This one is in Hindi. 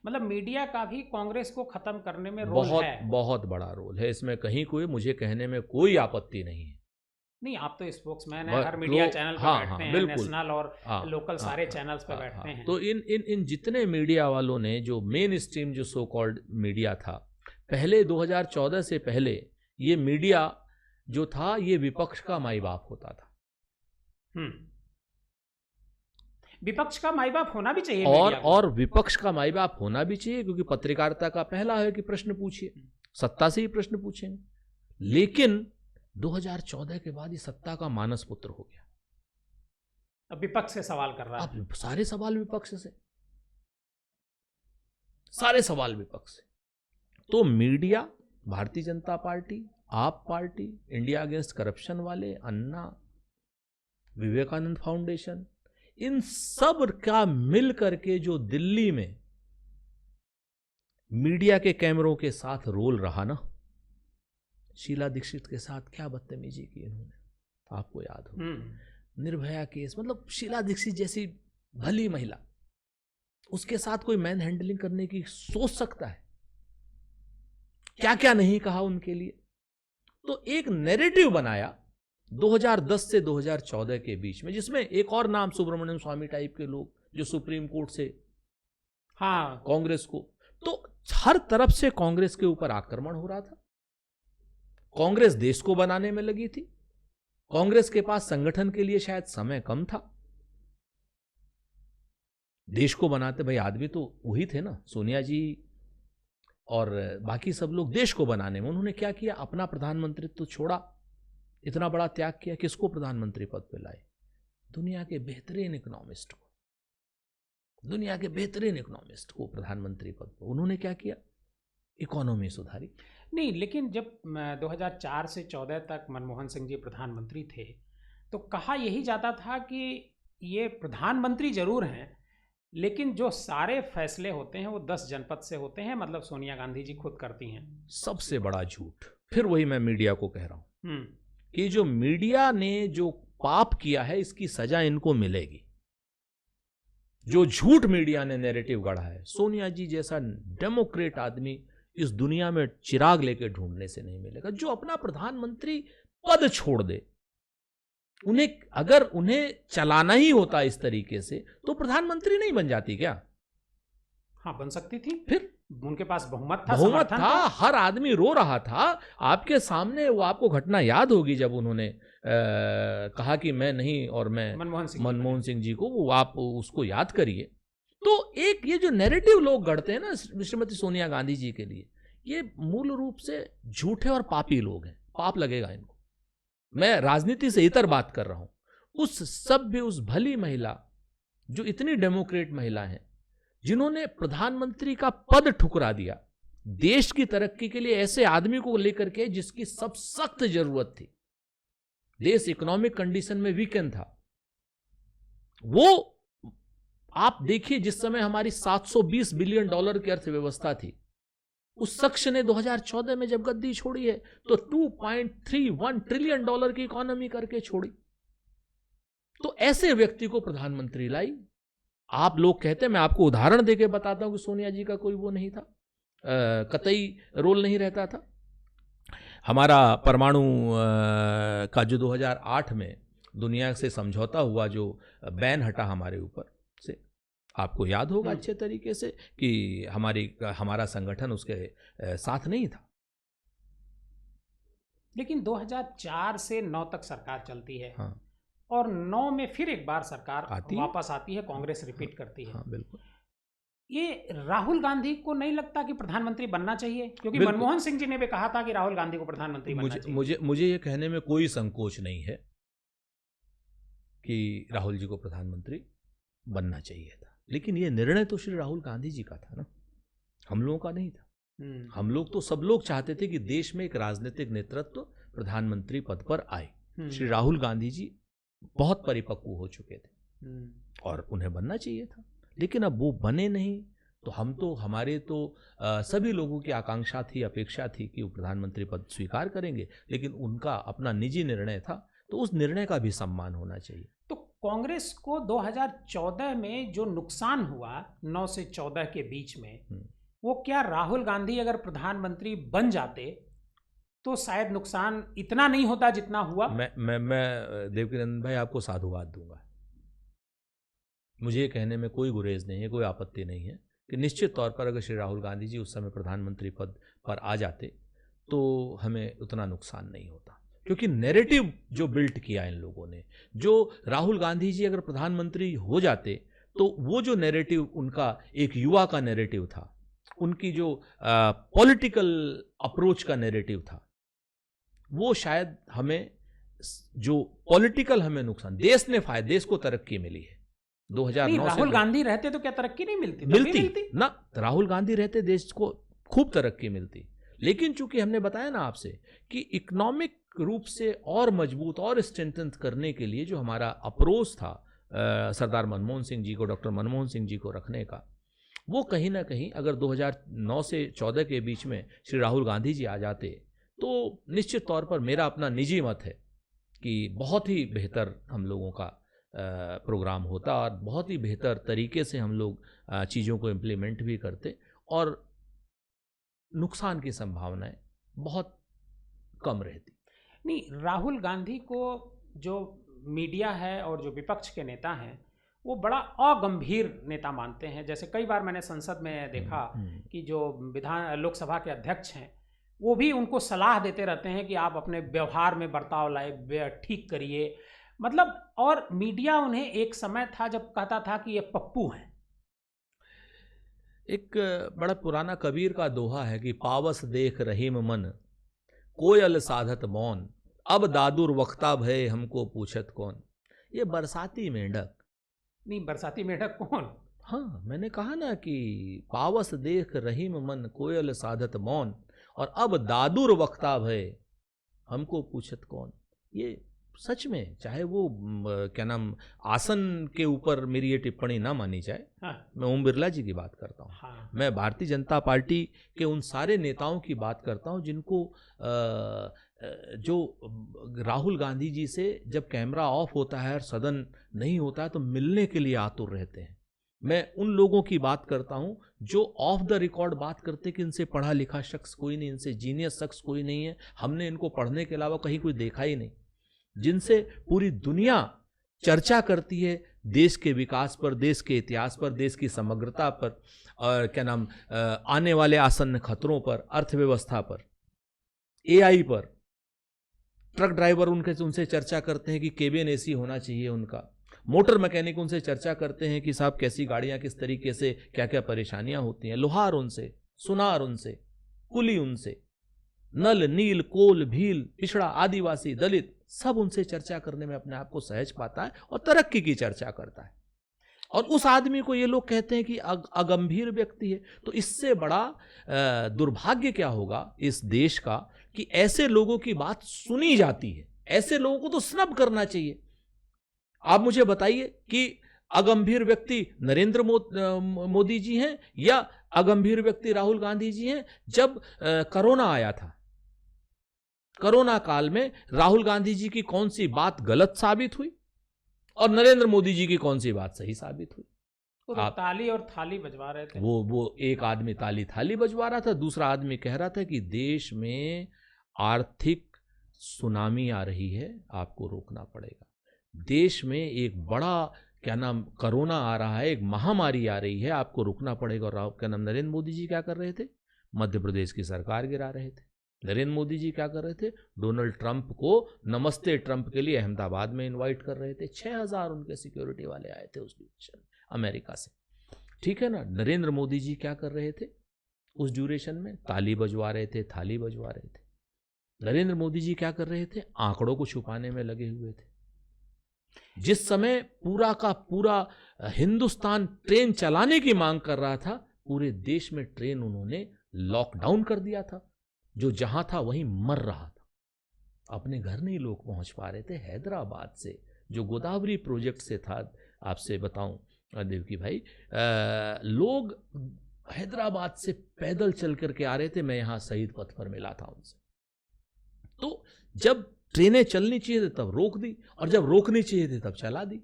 मतलब मीडिया का भी कांग्रेस को खत्म करने में रोल बहुत है। बहुत बड़ा रोल है इसमें, कहीं कोई मुझे कहने में कोई आपत्ति नहीं है। नहीं, आप तो स्पोक्समैन है, हर मीडिया तो चैनल पे हाँ बैठते हाँ हैं, बिल्कुल। नेशनल और हाँ लोकल हाँ सारे हाँ चैनल्स पे हाँ बैठते हाँ। हैं। तो इन जितने मीडिया वालों ने, जो मेन स्ट्रीम जो सो कॉल्ड मीडिया था, पहले 2014 से पहले ये मीडिया जो था ये विपक्ष का माई बाप होता था। विपक्ष का माई बाप होना भी चाहिए मीडिया को। और विपक्ष का माई बाप होना भी चाहिए, क्योंकि पत्रकारिता का पहला है कि प्रश्न पूछिए, सत्ता से ही प्रश्न पूछेंगे। लेकिन 2014 के बाद ये सत्ता का मानस पुत्र हो गया। अब विपक्ष से सवाल कर रहा है। अब सारे सवाल विपक्ष से, सारे सवाल विपक्ष से। तो मीडिया, भारतीय जनता पार्टी, आप पार्टी, इंडिया अगेंस्ट करप्शन वाले, अन्ना, विवेकानंद फाउंडेशन, इन सब का मिल करके जो दिल्ली में मीडिया के कैमरों के साथ रोल रहा ना, शीला दीक्षित के साथ क्या बदतमीजी की इन्होंने, आपको याद हो। निर्भया केस, मतलब शीला दीक्षित जैसी भली महिला, उसके साथ कोई मैन हैंडलिंग करने की सोच सकता है? क्या क्या नहीं कहा उनके लिए। तो एक नैरेटिव बनाया 2010 से 2014 के बीच में, जिसमें एक और नाम, सुब्रमण्यम स्वामी टाइप के लोग जो सुप्रीम कोर्ट से हाँ कांग्रेस को, तो हर तरफ से कांग्रेस के ऊपर आक्रमण हो रहा था। कांग्रेस देश को बनाने में लगी थी, कांग्रेस के पास संगठन के लिए शायद समय कम था। देश को बनाते भाई आदमी तो वही थे ना, सोनिया जी और बाकी सब लोग देश को बनाने में। उन्होंने क्या किया, अपना प्रधानमंत्री तो छोड़ा, इतना बड़ा त्याग किया, किसको प्रधानमंत्री पद पे लाए? दुनिया के बेहतरीन इकोनॉमिस्ट को, दुनिया के बेहतरीन इकोनॉमिस्ट को प्रधानमंत्री पद पर। उन्होंने क्या किया, इकोनॉमी सुधारी। नहीं, लेकिन जब 2004 से 14 तक मनमोहन सिंह जी प्रधानमंत्री थे, तो कहा यही जाता था कि ये प्रधानमंत्री जरूर हैं, लेकिन जो सारे फैसले होते हैं वो 10 जनपद से होते हैं, मतलब सोनिया गांधी जी खुद करती हैं। सबसे बड़ा झूठ। फिर वही मैं मीडिया को कह रहा हूं कि जो मीडिया ने जो पाप किया है, इसकी सजा इनको मिलेगी। जो झूठ मीडिया ने नैरेटिव गढ़ा है, सोनिया जी जैसा डेमोक्रेट आदमी इस दुनिया में चिराग लेके ढूंढने से नहीं मिलेगा, जो अपना प्रधानमंत्री पद छोड़ दे। उन्हें, अगर उन्हें चलाना ही होता इस तरीके से, तो प्रधानमंत्री नहीं बन जाती क्या? हाँ, बन सकती थी। फिर उनके पास बहुमत था, बहुमत था, हर आदमी रो रहा था आपके सामने। वो आपको घटना याद होगी जब उन्होंने कहा कि मैं नहीं, और मैं मनमोहन सिंह जी को, वो आप उसको याद करिए। तो एक ये जो नैरेटिव लोग गढ़ते हैं ना श्रीमती सोनिया गांधी जी के लिए, ये मूल रूप से झूठे और पापी लोग हैं। पाप लगेगा इनको। मैं राजनीति से इतर बात कर रहा हूं। उस सभ्य, उस भली महिला, जो इतनी डेमोक्रेट महिला है, जिन्होंने प्रधानमंत्री का पद ठुकरा दिया देश की तरक्की के लिए, ऐसे आदमी को लेकर के जिसकी सब सख्त जरूरत थी। देश इकोनॉमिक कंडीशन में वीकेंड था। वो आप देखिए, जिस समय हमारी 720 बिलियन डॉलर की अर्थव्यवस्था थी, उस शख्स ने 2014 में जब गद्दी छोड़ी है तो 2.31 ट्रिलियन डॉलर की इकोनॉमी करके छोड़ी। तो ऐसे व्यक्ति को प्रधानमंत्री लाई। आप लोग कहते हैं, मैं आपको उदाहरण देके बताता हूं कि सोनिया जी का कोई वो नहीं था, कतई रोल नहीं रहता था। हमारा परमाणु का जो 2008 में दुनिया से समझौता हुआ, जो बैन हटा हमारे ऊपर से, आपको याद होगा अच्छे तरीके से कि हमारा संगठन उसके साथ नहीं था। लेकिन 2004 से 9 तक सरकार चलती है। हाँ। और 9 में फिर एक बार सरकार वापस आती है, कांग्रेस रिपीट करती है। हाँ, बिल्कुल। ये राहुल गांधी को नहीं लगता कि प्रधानमंत्री बनना चाहिए? क्योंकि मनमोहन सिंह जी ने भी कहा था कि राहुल गांधी को प्रधानमंत्री बनना चाहिए। मुझे ये कहने में कोई संकोच नहीं है कि राहुल जी को प्रधानमंत्री बनना चाहिए था, लेकिन ये निर्णय तो श्री राहुल गांधी जी का था ना, हम लोगों का नहीं था। हम लोग तो, सब लोग चाहते थे कि देश में एक राजनीतिक नेतृत्व प्रधानमंत्री पद पर आए। श्री राहुल गांधी जी बहुत परिपक्व हो चुके थे और उन्हें बनना चाहिए था, लेकिन अब वो बने नहीं। तो हमारे तो सभी लोगों की आकांक्षा थी, अपेक्षा थी कि वो प्रधानमंत्री पद स्वीकार करेंगे, लेकिन उनका अपना निजी निर्णय था, तो उस निर्णय का भी सम्मान होना चाहिए। तो कांग्रेस को 2014 में जो नुकसान हुआ 9 से 14 के बीच में, वो क्या राहुल गांधी अगर प्रधानमंत्री बन जाते तो शायद नुकसान इतना नहीं होता जितना हुआ? मैं देवकीनंदन भाई आपको साधुवाद दूंगा। मुझे ये कहने में कोई गुरेज नहीं है, कोई आपत्ति नहीं है कि निश्चित तौर पर अगर श्री राहुल गांधी जी उस समय प्रधानमंत्री पद पर आ जाते तो हमें उतना नुकसान नहीं होता, क्योंकि नैरेटिव जो बिल्ट किया इन लोगों ने, जो राहुल गांधी जी अगर प्रधानमंत्री हो जाते तो वो जो नैरेटिव उनका एक युवा का नैरेटिव था, उनकी जो पॉलिटिकल अप्रोच का नैरेटिव था, वो शायद हमें जो पॉलिटिकल हमें नुकसान, देश को तरक्की मिली है 2009 से। राहुल गांधी रहते तो क्या तरक्की नहीं मिलती? मिलती ना, राहुल गांधी रहते देश को खूब तरक्की मिलती, लेकिन चूंकि हमने बताया ना आपसे कि इकोनॉमिक रूप से और मजबूत और स्ट्रेंथन करने के लिए जो हमारा अप्रोच था सरदार मनमोहन सिंह जी को, डॉक्टर मनमोहन सिंह जी को रखने का, वो कहीं ना कहीं अगर 2009 से 14 के बीच में श्री राहुल गांधी जी आ जाते तो निश्चित तौर पर मेरा अपना निजी मत है कि बहुत ही बेहतर हम लोगों का प्रोग्राम होता और बहुत ही बेहतर तरीके से हम लोग चीज़ों को इम्प्लीमेंट भी करते और नुकसान की संभावनाएं बहुत कम रहती। नहीं, राहुल गांधी को जो मीडिया है और जो विपक्ष के नेता हैं वो बड़ा अगंभीर नेता मानते हैं। जैसे कई बार मैंने संसद में देखा कि जो लोकसभा के अध्यक्ष हैं वो भी उनको सलाह देते रहते हैं कि आप अपने व्यवहार में बर्ताव लाए, ठीक करिए, मतलब। और मीडिया उन्हें एक समय था जब कहता था कि ये पप्पू हैं। एक बड़ा पुराना कबीर का दोहा है कि पावस देख रहीम मन, कोयल साधत मौन, अब दादुर वक्ता भय हमको पूछत कौन। ये बरसाती मेंढक। नहीं, बरसाती मेंढक कौन? हाँ, मैंने कहा ना कि पावस देख रहीम मन, कोयल साधत मौन, और अब दादुर वक्ता भय हमको पूछत कौन। ये सच में, चाहे वो क्या नाम आसन के ऊपर मेरी ये टिप्पणी ना मानी जाए, हाँ। मैं ओम बिरला जी की बात करता हूँ, हाँ। मैं भारतीय जनता पार्टी के उन सारे नेताओं की बात करता हूँ जिनको जो राहुल गांधी जी से जब कैमरा ऑफ होता है और सदन नहीं होता है तो मिलने के लिए आतुर रहते हैं। मैं उन लोगों की बात करता हूं जो ऑफ द रिकॉर्ड बात करते कि इनसे पढ़ा लिखा शख्स कोई नहीं, इनसे जीनियस शख्स कोई नहीं है, हमने इनको पढ़ने के अलावा कहीं कोई देखा ही नहीं, जिनसे पूरी दुनिया चर्चा करती है देश के विकास पर, देश के इतिहास पर, देश की समग्रता पर, और क्या नाम आने वाले आसन्न खतरों पर, अर्थव्यवस्था पर, एआई पर। ट्रक ड्राइवर उनसे चर्चा करते हैं कि केबिन एसी होना चाहिए उनका। मोटर मैकेनिक उनसे चर्चा करते हैं कि साहब कैसी गाड़ियां, किस तरीके से क्या क्या परेशानियां होती हैं। लोहार उनसे, सुनार उनसे, कुली उनसे, नल नील कोल भील, पिछड़ा आदिवासी दलित, सब उनसे चर्चा करने में अपने आप को सहज पाता है और तरक्की की चर्चा करता है। और उस आदमी को ये लोग कहते हैं कि अगंभीर व्यक्ति है। तो इससे बड़ा दुर्भाग्य क्या होगा इस देश का कि ऐसे लोगों की बात सुनी जाती है। ऐसे लोगों को तो स्नब करना चाहिए। आप मुझे बताइए कि अगंभीर व्यक्ति नरेंद्र मोदी जी हैं या अगंभीर व्यक्ति राहुल गांधी जी हैं? जब कोरोना आया था, कोरोना काल में राहुल गांधी जी की कौन सी बात गलत साबित हुई और नरेंद्र मोदी जी की कौन सी बात सही साबित हुई? तो ताली और थाली बजवा रहे थे। वो एक आदमी ताली थाली बजवा रहा था, दूसरा आदमी कह रहा था कि देश में आर्थिक सुनामी आ रही है, आपको रोकना पड़ेगा। देश में एक बड़ा क्या नाम कोरोना आ रहा है, एक महामारी आ रही है, आपको रुकना पड़ेगा। और क्या नाम नरेंद्र मोदी जी क्या कर रहे थे? मध्य प्रदेश की सरकार गिरा रहे थे। नरेंद्र मोदी जी क्या कर रहे थे? डोनाल्ड ट्रंप को नमस्ते ट्रंप के लिए अहमदाबाद में इनवाइट कर रहे थे। 6000 उनके सिक्योरिटी वाले आए थे उस ड्यूरेशन अमेरिका से, ठीक है ना। नरेंद्र मोदी जी क्या कर रहे थे उस ड्यूरेशन में? ताली बजवा रहे थे, थाली बजवा रहे थे। नरेंद्र मोदी जी क्या कर रहे थे? आंकड़ों को छुपाने में लगे हुए थे। जिस समय पूरा का पूरा हिंदुस्तान ट्रेन चलाने की मांग कर रहा था, पूरे देश में ट्रेन उन्होंने लॉकडाउन कर दिया था। जो जहां था वहीं मर रहा था। अपने घर नहीं लोग पहुंच पा रहे थे। हैदराबाद से जो गोदावरी प्रोजेक्ट से था, आपसे बताऊं देवकी भाई, लोग हैदराबाद से पैदल चल करके आ रहे थे। मैं यहां शहीद पथ पर मिला था उनसे। तो जब ट्रेनें चलनी चाहिए थी तब रोक दी, और जब रोकनी चाहिए थी तब चला दी।